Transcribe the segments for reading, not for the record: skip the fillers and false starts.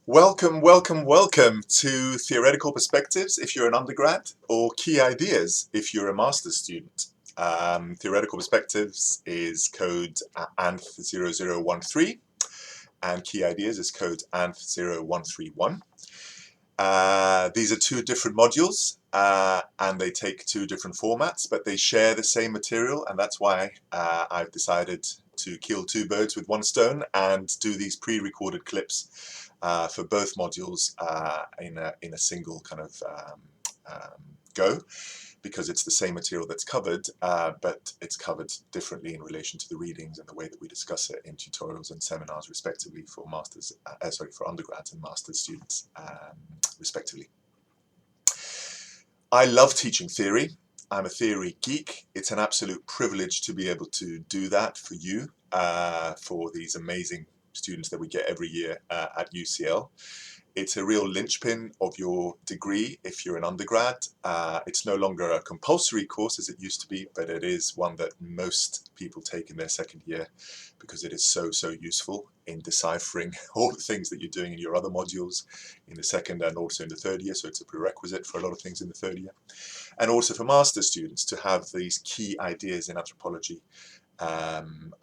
Welcome, welcome, welcome to Theoretical Perspectives if you're an undergrad, or Key Ideas if you're a master's student. Theoretical Perspectives is code ANTH0013, and Key Ideas is code ANTH0131. These are two different modules, and they take two different formats, but they share the same material, and that's why I've decided to kill two birds with one stone and do these pre-recorded clips for both modules in a single kind of go, because it's the same material that's covered, but it's covered differently in relation to the readings and the way that we discuss it in tutorials and seminars, respectively, for for undergrads and master's students, respectively. I love teaching theory. I'm a theory geek. It's an absolute privilege to be able to do that for you, for these amazing students that we get every year at UCL. It's a real linchpin of your degree if you're an undergrad. It's no longer a compulsory course as it used to be, but it is one that most people take in their second year because it is so useful in deciphering all the things that you're doing in your other modules in the second and also in the third year. So it's a prerequisite for a lot of things in the third year. And also for master's students to have these key ideas in anthropology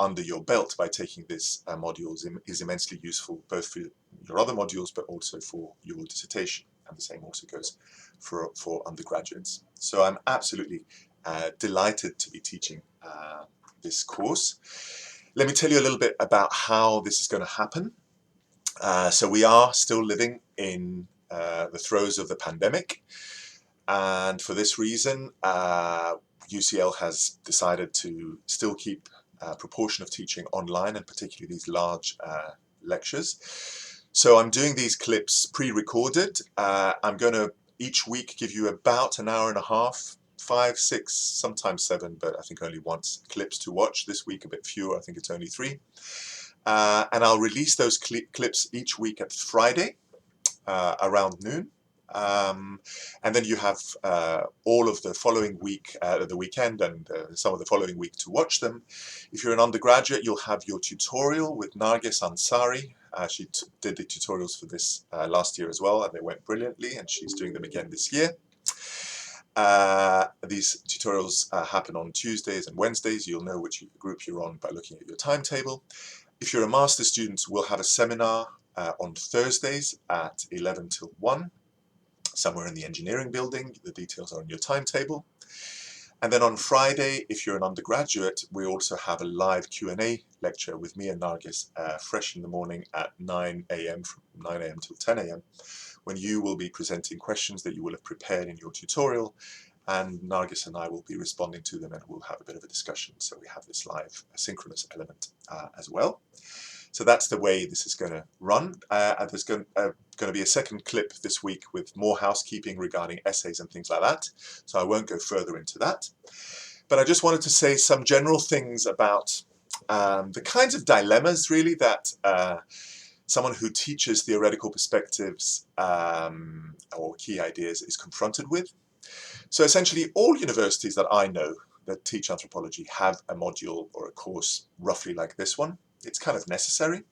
under your belt by taking this modules is immensely useful, both for your other modules but also for your dissertation, and the same also goes for undergraduates. So I'm absolutely delighted to be teaching this course. Let me tell you a little bit about how this is going to happen. So we are still living in the throes of the pandemic, and for this reason UCL has decided to still keep a proportion of teaching online, and particularly these large lectures. So I'm doing these clips pre-recorded. I'm going to each week give you about an hour and a half, 5, 6, sometimes 7, but I think only once, clips to watch. This week a bit fewer, I think it's only 3. And I'll release those clips each week at Friday around noon. And then you have all of the following week, the weekend, and some of the following week to watch them. If you're an undergraduate, you'll have your tutorial with Nargis Ansari. She did the tutorials for this last year as well, and they went brilliantly, and she's doing them again this year. These tutorials happen on Tuesdays and Wednesdays. You'll know which group you're on by looking at your timetable. If you're a master's student, we'll have a seminar on Thursdays at 11 till 1. Somewhere in the engineering building. The details are on your timetable. And then on Friday, if you're an undergraduate, we also have a live Q&A lecture with me and Nargis fresh in the morning at 9 a.m. from 9 a.m. till 10 a.m. when you will be presenting questions that you will have prepared in your tutorial, and Nargis and I will be responding to them, and we'll have a bit of a discussion. So we have this live synchronous element as well. So that's the way this is going to run. There's going to be a second clip this week with more housekeeping regarding essays and things like that. So I won't go further into that. But I just wanted to say some general things about the kinds of dilemmas, really, that someone who teaches theoretical perspectives or key ideas is confronted with. So essentially, all universities that I know that teach anthropology have a module or a course roughly like this one. It's kind of necessary.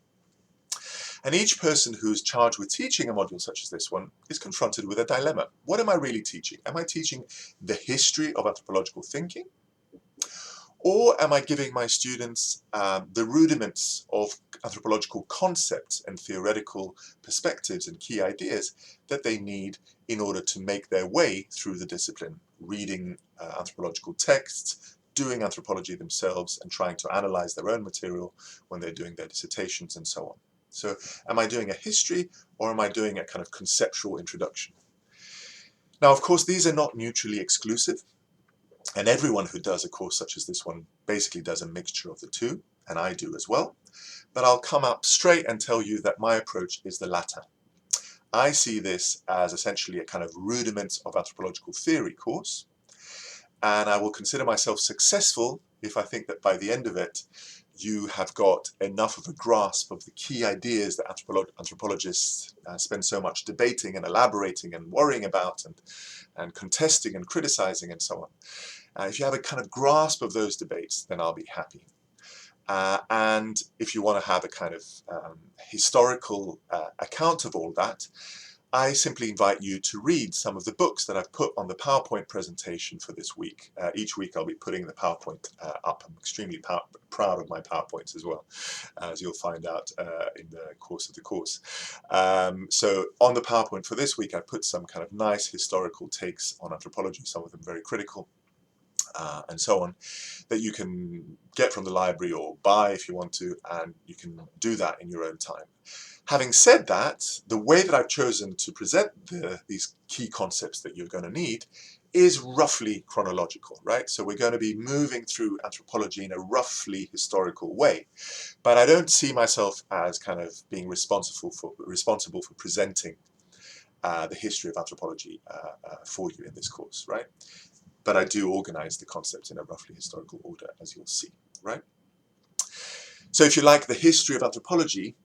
And each person who's charged with teaching a module such as this one is confronted with a dilemma. What am I really teaching? Am I teaching the history of anthropological thinking? Or am I giving my students the rudiments of anthropological concepts and theoretical perspectives and key ideas that they need in order to make their way through the discipline, reading anthropological texts, doing anthropology themselves, and trying to analyze their own material when they're doing their dissertations and so on. So am I doing a history, or am I doing a kind of conceptual introduction? Now, of course, these are not mutually exclusive, and everyone who does a course such as this one basically does a mixture of the two, and I do as well. But I'll come up straight and tell you that my approach is the latter. I see this as essentially a kind of rudiments of anthropological theory course, and I will consider myself successful if I think that by the end of it you have got enough of a grasp of the key ideas that anthropologists spend so much debating and elaborating and worrying about and contesting and criticizing and so on. If you have a kind of grasp of those debates, then I'll be happy. And if you want to have a kind of historical account of all that, I simply invite you to read some of the books that I've put on the PowerPoint presentation for this week. Each week I'll be putting the PowerPoint up. I'm extremely proud of my PowerPoints as well, as you'll find out in the course of the course. So on the PowerPoint for this week, I put some kind of nice historical takes on anthropology, some of them very critical, and so on, that you can get from the library or buy if you want to, and you can do that in your own time. Having said that, the way that I've chosen to present these key concepts that you're going to need is roughly chronological, right? So we're going to be moving through anthropology in a roughly historical way, but I don't see myself as kind of being responsible for presenting the history of anthropology for you in this course, right? But I do organize the concepts in a roughly historical order, as you'll see, right? So if you like, the history of anthropology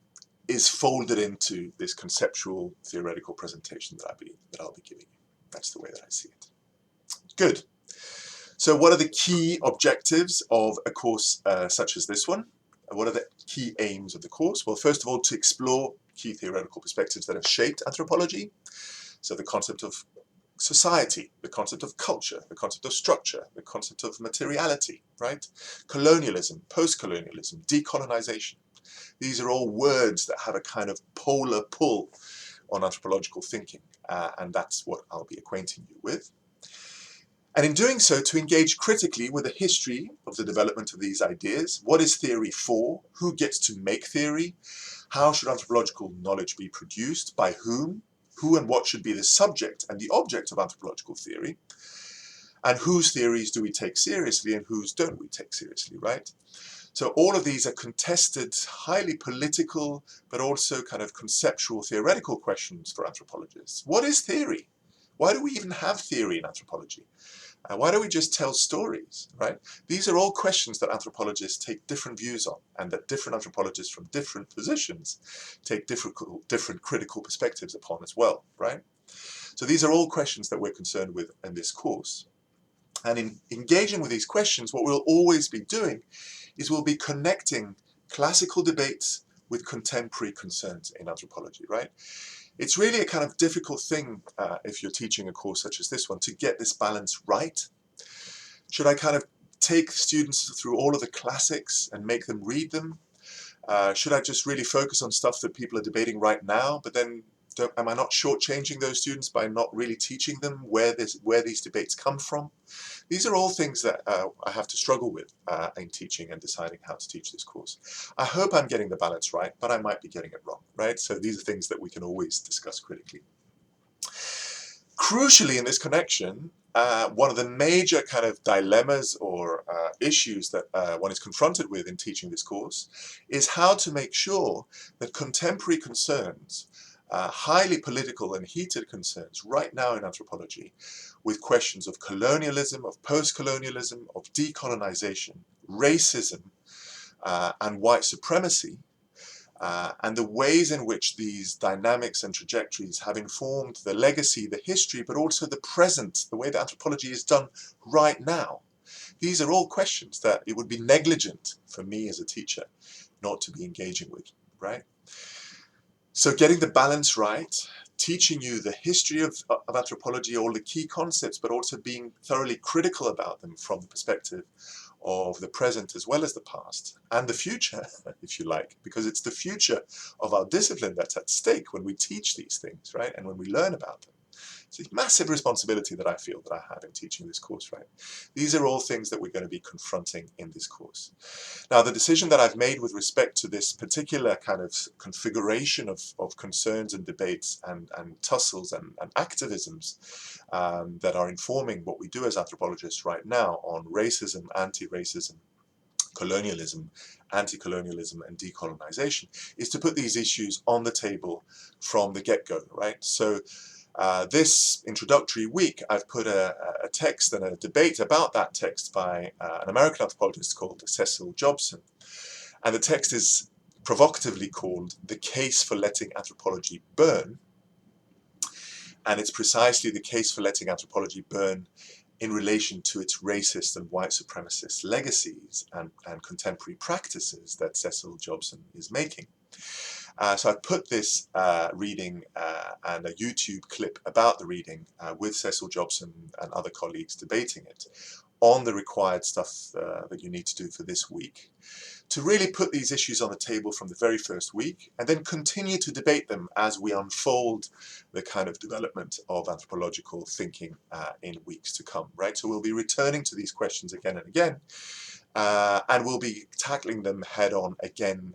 is folded into this conceptual theoretical presentation that I'll be giving you. That's the way that I see it. Good. So what are the key objectives of a course such as this one? What are the key aims of the course? Well, first of all, to explore key theoretical perspectives that have shaped anthropology. So the concept of society, the concept of culture, the concept of structure, the concept of materiality, right? Colonialism, post-colonialism, decolonization. These are all words that have a kind of polar pull on anthropological thinking, and that's what I'll be acquainting you with. And in doing so, to engage critically with the history of the development of these ideas. What is theory for? Who gets to make theory? How should anthropological knowledge be produced? By whom? Who and what should be the subject and the object of anthropological theory? And whose theories do we take seriously and whose don't we take seriously, right? So all of these are contested, highly political, but also kind of conceptual, theoretical questions for anthropologists. What is theory? Why do we even have theory in anthropology? Why don't we just tell stories, right? These are all questions that anthropologists take different views on, and that different anthropologists from different positions take different critical perspectives upon as well, right? So these are all questions that we're concerned with in this course. And in engaging with these questions, what we'll always be doing is we'll be connecting classical debates with contemporary concerns in anthropology, right? It's really a kind of difficult thing if you're teaching a course such as this one to get this balance right. Should I kind of take students through all of the classics and make them read them? Should I just really focus on stuff that people are debating right now, but then am I not shortchanging those students by not really teaching them where these debates come from? These are all things that I have to struggle with in teaching and deciding how to teach this course. I hope I'm getting the balance right, but I might be getting it wrong, right? So these are things that we can always discuss critically. Crucially in this connection, one of the major kind of dilemmas or issues that one is confronted with in teaching this course is how to make sure that contemporary concerns, highly political and heated concerns right now in anthropology, with questions of colonialism, of post-colonialism, of decolonization, racism, and white supremacy, and the ways in which these dynamics and trajectories have informed the legacy, the history, but also the present, the way that anthropology is done right now. These are all questions that it would be negligent for me as a teacher not to be engaging with, right? So getting the balance right, teaching you the history of anthropology, all the key concepts, but also being thoroughly critical about them from the perspective of the present as well as the past and the future, if you like, because it's the future of our discipline that's at stake when we teach these things, right? And when we learn about them. It's a massive responsibility that I feel that I have in teaching this course, right? These are all things that we're going to be confronting in this course. Now, the decision that I've made with respect to this particular kind of configuration of concerns and debates and tussles and activisms that are informing what we do as anthropologists right now on racism, anti-racism, colonialism, anti-colonialism, and decolonization is to put these issues on the table from the get-go, right? So this introductory week, I've put a text and a debate about that text by an American anthropologist called Cecil Jobson. And the text is provocatively called "The Case for Letting Anthropology Burn." And it's precisely the case for letting anthropology burn in relation to its racist and white supremacist legacies and contemporary practices that Cecil Jobson is making. So I've put this reading and a YouTube clip about the reading with Cecil Jobson and other colleagues debating it on the required stuff that you need to do for this week, to really put these issues on the table from the very first week and then continue to debate them as we unfold the kind of development of anthropological thinking in weeks to come, right? So we'll be returning to these questions again and again, and we'll be tackling them head on again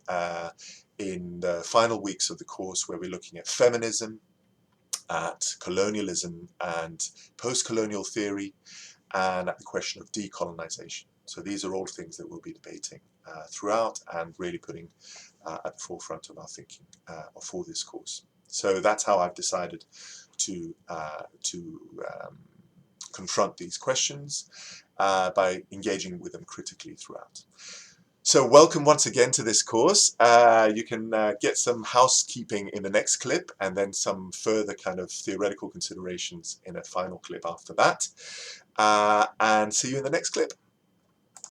in the final weeks of the course, where we're looking at feminism, at colonialism and post-colonial theory, and at the question of decolonization. So these are all things that we'll be debating throughout and really putting at the forefront of our thinking for this course. So that's how I've decided to confront these questions by engaging with them critically throughout. So welcome once again to this course. You can get some housekeeping in the next clip, and then some further kind of theoretical considerations in a final clip after that. And see you in the next clip.